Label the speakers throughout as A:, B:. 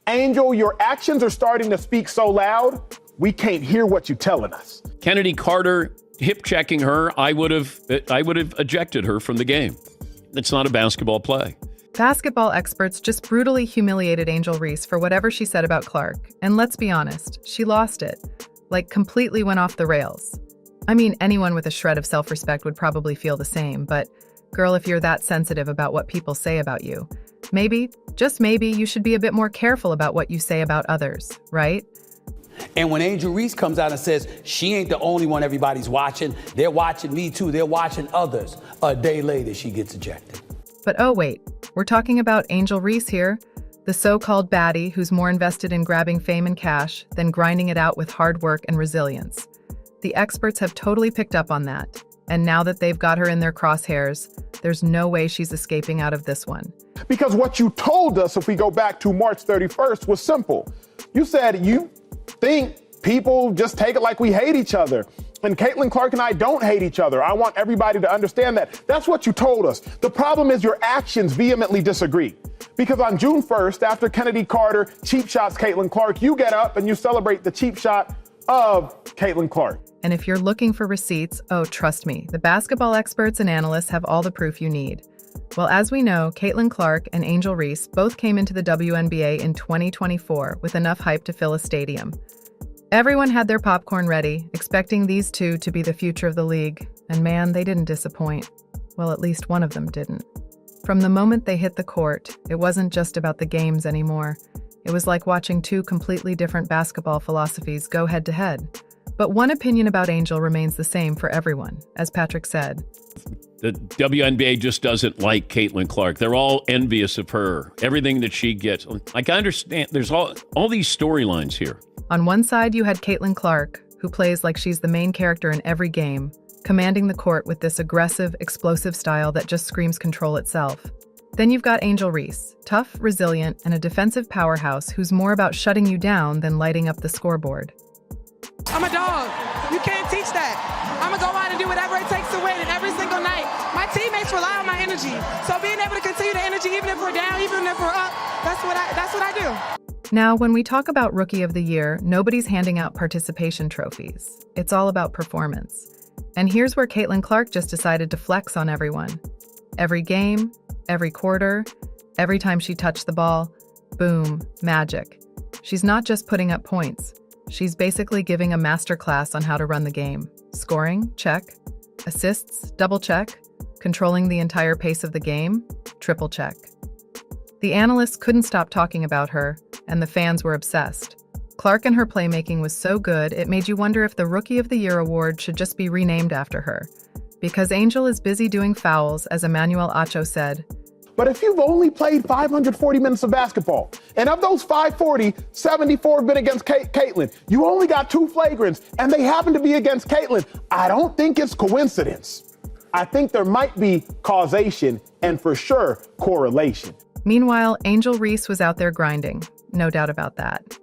A: Angel, your actions are starting to speak so loud, we can't hear what you're telling us.
B: Kennedy Carter hip checking her, I would have ejected her from the game. It's not a basketball play.
C: Basketball experts just brutally humiliated Angel Reese for whatever she said about Clark. And let's be honest, she lost it. Like, completely went off the rails. I mean, anyone with a shred of self-respect would probably feel the same, but girl, if you're that sensitive about what people say about you, maybe, just maybe, you should be a bit more careful about what you say about others, right?
D: And when Angel Reese comes out and says, she ain't the only one everybody's watching, they're watching me too, they're watching others, a day later she gets ejected.
C: But oh wait, we're talking about Angel Reese here, the so-called baddie who's more invested in grabbing fame and cash than grinding it out with hard work and resilience. The experts have totally picked up on that, and now that they've got her in their crosshairs, there's no way she's escaping out of this one.
A: Because what you told us, if we go back to March 31st, was simple. You said you think people just take it like we hate each other. And Caitlin Clark and I don't hate each other. I want everybody to understand that. That's what you told us. The problem is your actions vehemently disagree. Because on June 1st, after Kennedy Carter cheap shots Caitlin Clark, you get up and you celebrate the cheap shot of Caitlin Clark.
C: And if you're looking for receipts, oh, trust me, the basketball experts and analysts have all the proof you need. Well, as we know, Caitlin Clark and Angel Reese both came into the WNBA in 2024 with enough hype to fill a stadium. Everyone had their popcorn ready, expecting these two to be the future of the league. And man, they didn't disappoint. Well, at least one of them didn't. From the moment they hit the court, it wasn't just about the games anymore. It was like watching two completely different basketball philosophies go head-to-head. But one opinion about Angel remains the same for everyone, as Patrick said.
B: The WNBA just doesn't like Caitlin Clark. They're all envious of her, everything that she gets. Like, I understand, there's all these storylines here.
C: On one side, you had Caitlin Clark, who plays like she's the main character in every game, commanding the court with this aggressive, explosive style that just screams control itself. Then you've got Angel Reese, tough, resilient, and a defensive powerhouse who's more about shutting you down than lighting up the scoreboard.
E: I'm a dog. You can't teach that. I'm going to go out and do whatever it takes to win, and every single night, my teammates rely on my energy. So being able to continue the energy, even if we're down, even if we're up, that's what I do.
C: Now, when we talk about Rookie of the Year, nobody's handing out participation trophies. It's all about performance. And here's where Caitlin Clark just decided to flex on everyone. Every game, every quarter, every time she touched the ball, boom, magic. She's not just putting up points. She's basically giving a masterclass on how to run the game. Scoring, check. Assists, double check. Controlling the entire pace of the game, triple check. The analysts couldn't stop talking about her, and the fans were obsessed. Clark and her playmaking was so good, it made you wonder if the Rookie of the Year award should just be renamed after her. Because Angel is busy doing fouls, as Emmanuel Acho said.
A: But if you've only played 540 minutes of basketball, and of those 540, 74 have been against Caitlin, you only got 2 flagrants, and they happen to be against Caitlin, I don't think it's coincidence. I think there might be causation and for sure correlation.
C: Meanwhile, Angel Reese was out there grinding, no doubt about that.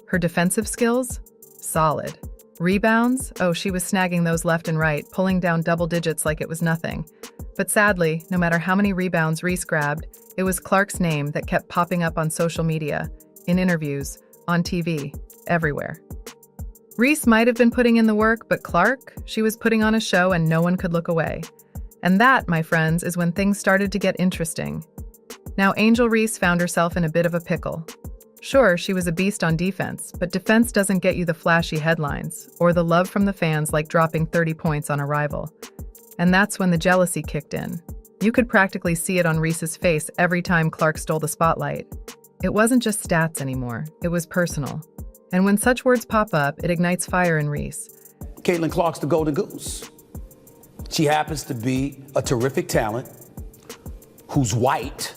C: Her defensive skills? Solid. Rebounds? Oh, she was snagging those left and right, pulling down double digits like it was nothing. But sadly, no matter how many rebounds Reese grabbed, it was Clark's name that kept popping up on social media, in interviews, on TV, everywhere. Reese might have been putting in the work, but Clark, she was putting on a show and no one could look away. And that, my friends, is when things started to get interesting. Now, Angel Reese found herself in a bit of a pickle. Sure, she was a beast on defense, but defense doesn't get you the flashy headlines or the love from the fans like dropping 30 points on a rival. And that's when the jealousy kicked in. You could practically see it on Reese's face every time Clark stole the spotlight. It wasn't just stats anymore, it was personal. And when such words pop up, it ignites fire in Reese.
D: Caitlin Clark's the golden goose. She happens to be a terrific talent who's white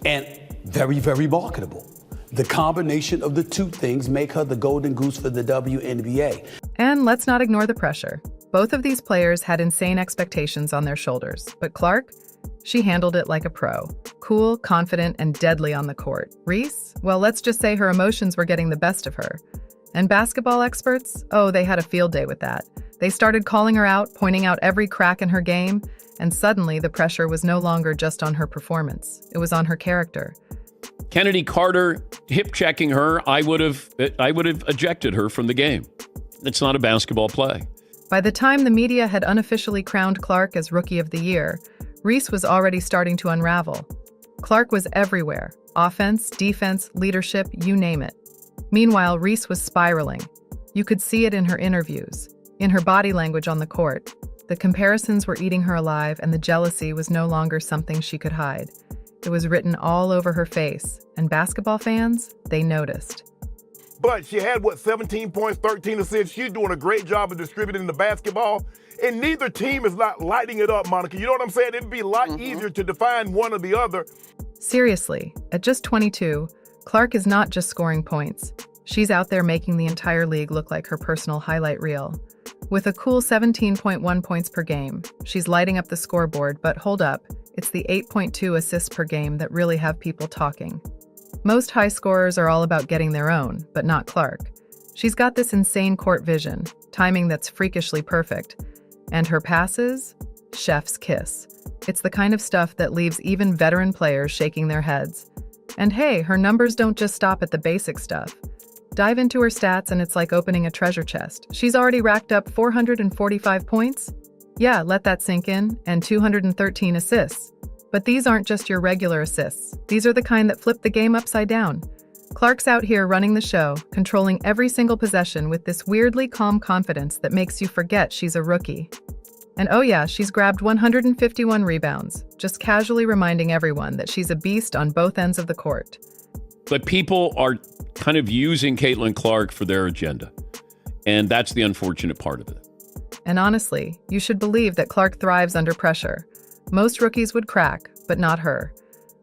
D: and very, very marketable. The combination of the two things make her the golden goose for the WNBA.
C: And let's not ignore the pressure. Both of these players had insane expectations on their shoulders, but Clark, she handled it like a pro. Cool, confident, and deadly on the court. Reese, well, let's just say her emotions were getting the best of her. And basketball experts, oh, they had a field day with that. They started calling her out, pointing out every crack in her game, and suddenly the pressure was no longer just on her performance. It was on her character.
B: Kennedy Carter hip checking her, I would have ejected her from the game. It's not a basketball play.
C: By the time the media had unofficially crowned Clark as Rookie of the Year, Reese was already starting to unravel. Clark was everywhere: offense, defense, leadership, you name it. Meanwhile, Reese was spiraling. You could see it in her interviews, in her body language on the court. The comparisons were eating her alive, and the jealousy was no longer something she could hide. It was written all over her face, and basketball fans, they noticed.
F: But she had, 17 points, 13 assists. She's doing a great job of distributing the basketball. And neither team is not lighting it up, Monica. You know what I'm saying? It'd be a lot easier to define one or the other.
C: Seriously, at just 22, Clark is not just scoring points. She's out there making the entire league look like her personal highlight reel. With a cool 17.1 points per game, she's lighting up the scoreboard, but hold up, it's the 8.2 assists per game that really have people talking. Most high scorers are all about getting their own, but not Clark. She's got this insane court vision, timing that's freakishly perfect. And her passes? Chef's kiss. It's the kind of stuff that leaves even veteran players shaking their heads. And hey, her numbers don't just stop at the basic stuff. Dive into her stats and it's like opening a treasure chest. She's already racked up 445 points. Yeah, let that sink in, and 213 assists. But these aren't just your regular assists. These are the kind that flip the game upside down. Clark's out here running the show, controlling every single possession with this weirdly calm confidence that makes you forget she's a rookie. And oh yeah, she's grabbed 151 rebounds, just casually reminding everyone that she's a beast on both ends of the court.
B: But people are kind of using Caitlin Clark for their agenda. And that's the unfortunate part of it.
C: And honestly, you should believe that Clark thrives under pressure. Most rookies would crack, but not her.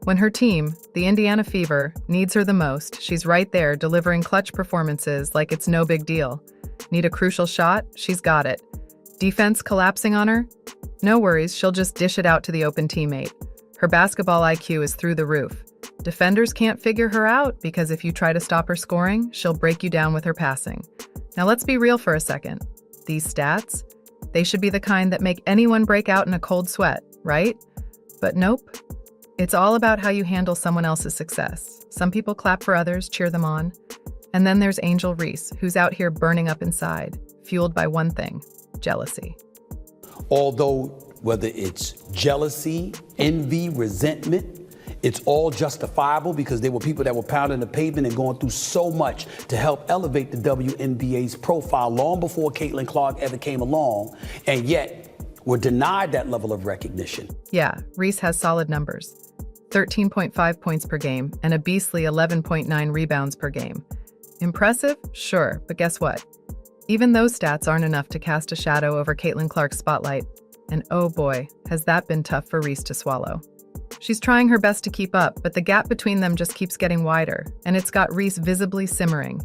C: When her team, the Indiana Fever, needs her the most, she's right there delivering clutch performances like it's no big deal. Need a crucial shot? She's got it. Defense collapsing on her? No worries, she'll just dish it out to the open teammate. Her basketball IQ is through the roof. Defenders can't figure her out because if you try to stop her scoring, she'll break you down with her passing. Now let's be real for a second. These stats, they should be the kind that make anyone break out in a cold sweat, right? But nope. It's all about how you handle someone else's success. Some people clap for others, cheer them on. And then there's Angel Reese, who's out here burning up inside, fueled by one thing: jealousy.
D: Although whether it's jealousy, envy, resentment, it's all justifiable because there were people that were pounding the pavement and going through so much to help elevate the WNBA's profile long before Caitlin Clark ever came along, and yet were denied that level of recognition.
C: Yeah, Reese has solid numbers. 13.5 points per game and a beastly 11.9 rebounds per game. Impressive? Sure, but guess what? Even those stats aren't enough to cast a shadow over Caitlin Clark's spotlight. And oh boy, has that been tough for Reese to swallow. She's trying her best to keep up, but the gap between them just keeps getting wider, and it's got Reese visibly simmering.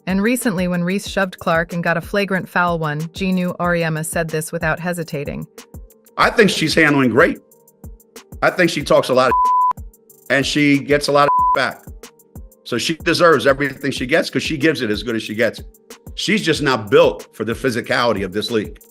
C: And recently, when Reese shoved Clark and got a flagrant foul one, Ginu Auriemma said this without hesitating.
G: I think she's handling great. I think she talks a lot of and she gets a lot of back. So she deserves everything she gets because she gives it as good as she gets it. She's just not built for the physicality of this league.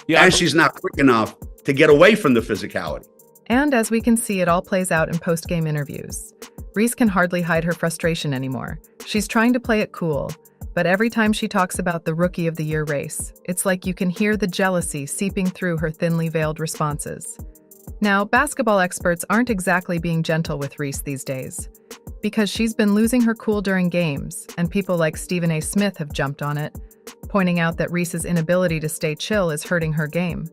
G: Yeah, and she's not quick enough to get away from the physicality.
C: And as we can see, it all plays out in post-game interviews. Reese can hardly hide her frustration anymore. She's trying to play it cool, but every time she talks about the Rookie of the Year race, it's like you can hear the jealousy seeping through her thinly veiled responses. Now, basketball experts aren't exactly being gentle with Reese these days, because she's been losing her cool during games, and people like Stephen A. Smith have jumped on it, pointing out that Reese's inability to stay chill is hurting her game.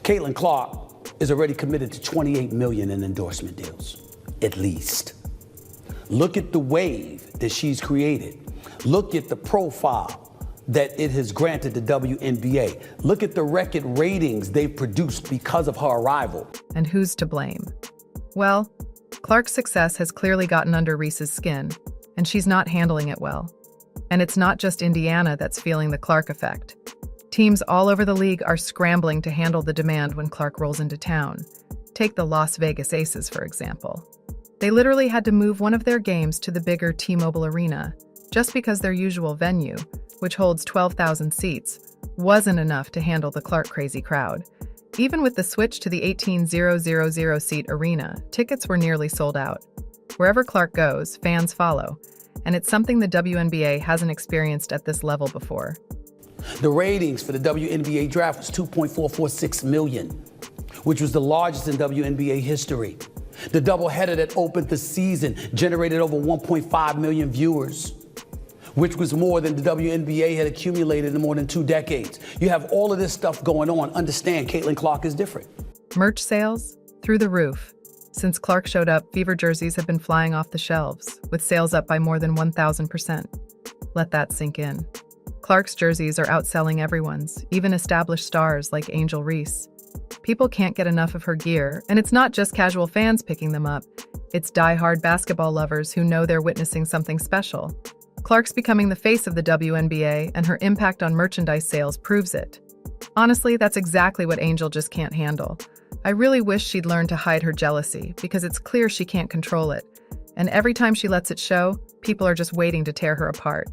D: Caitlin Clark is already committed to $28 million in endorsement deals, at least. Look at the wave that she's created. Look at the profile that it has granted the WNBA. Look at the record ratings they've produced because of her arrival.
C: And who's to blame? Well, Clark's success has clearly gotten under Reese's skin, and she's not handling it well. And it's not just Indiana that's feeling the Clark effect. Teams all over the league are scrambling to handle the demand when Clark rolls into town. Take the Las Vegas Aces, for example. They literally had to move one of their games to the bigger T-Mobile Arena, just because their usual venue, which holds 12,000 seats, wasn't enough to handle the Clark-crazy crowd. Even with the switch to the 18,000 seat arena, tickets were nearly sold out. Wherever Clark goes, fans follow, and it's something the WNBA hasn't experienced at this level before.
D: The ratings for the WNBA draft was 2.446 million, which was the largest in WNBA history. The doubleheader that opened the season generated over 1.5 million viewers, which was more than the WNBA had accumulated in more than 2 decades. You have all of this stuff going on. Understand, Caitlin Clark is different.
C: Merch sales? Through the roof. Since Clark showed up, Fever jerseys have been flying off the shelves, with sales up by more than 1,000%. Let that sink in. Clark's jerseys are outselling everyone's, even established stars like Angel Reese. People can't get enough of her gear, and it's not just casual fans picking them up. It's die-hard basketball lovers who know they're witnessing something special. Clark's becoming the face of the WNBA, and her impact on merchandise sales proves it. Honestly, that's exactly what Angel just can't handle. I really wish she'd learn to hide her jealousy, because it's clear she can't control it. And every time she lets it show, people are just waiting to tear her apart.